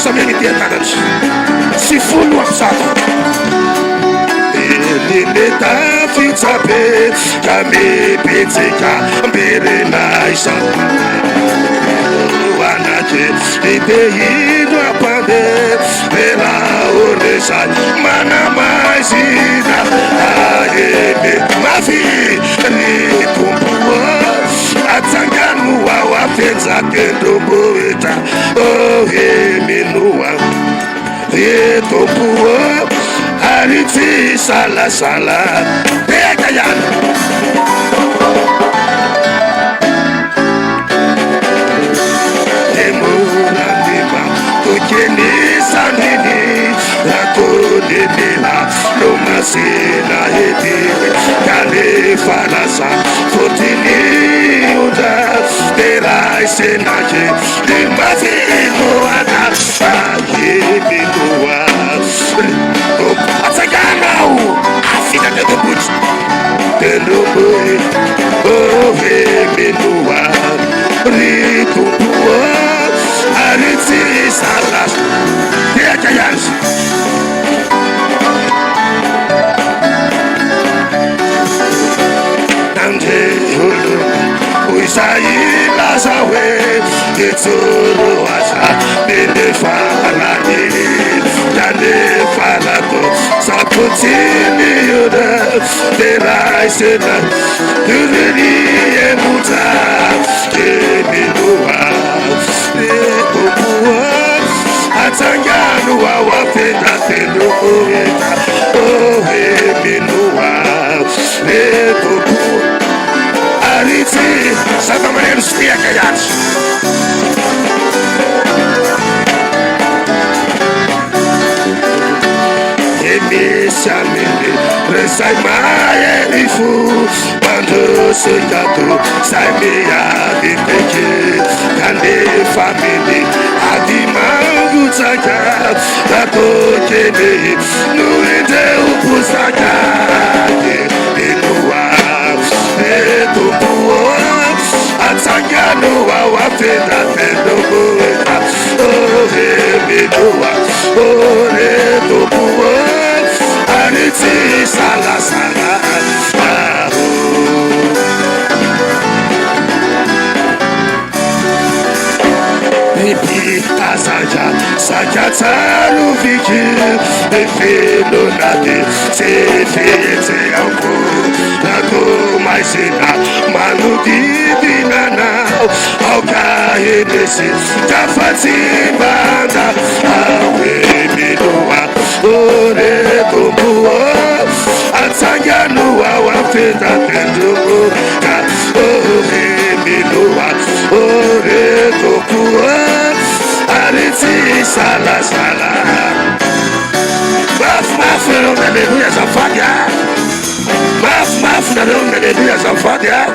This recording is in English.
samia dia tanany sy folo am'zato Elineta fitsabe kamipitsika mbirenaisa Wanake ipehidwa pande Bela onesai mana mazina Aeme mafi ritumbuwa Atanganu wawafenza kendomboeta Ohe minua Ritumbuwa Ariti sala sala Pega yana Sanini la tonela no masina hedi kale falasa fotini uda dera senaje de mafino ana aye binoa atagana afika de but de lobo oh he binoa rituwa ariti salas Giants. Nante Uisai Lazawe Getsuru Asa Nene Falani Nane Falato Saputini Yuda Derai Sena Yudini Emuta Eminua Ekopua Atanganu wawapenda tendo oeta Ohe minua Ekopu Ariti Santa Maria Spia Kayat Emisamini Resai maye ifu Bando sekato Saimia dipeke Kande family Adima Utaka Tato Kene Nuinde Upusaka Inua Etopua Atangano Wawapenda Tendoboeta Ohe Minua Ore Topua Ariti Sala Sala Asaja Sakataru Viki Efino Nade Sefete Ampo Nako Maisena Manu Dibinana Auka Hedesi Tafati Banda Awe Binoa Ore Tombua Atanganu Wawapeta Tendubu Ohe Binoa Ore Tombua Ariti sala sala Maf na ronda aleluia zafadia Maf na ronda aleluia zafadia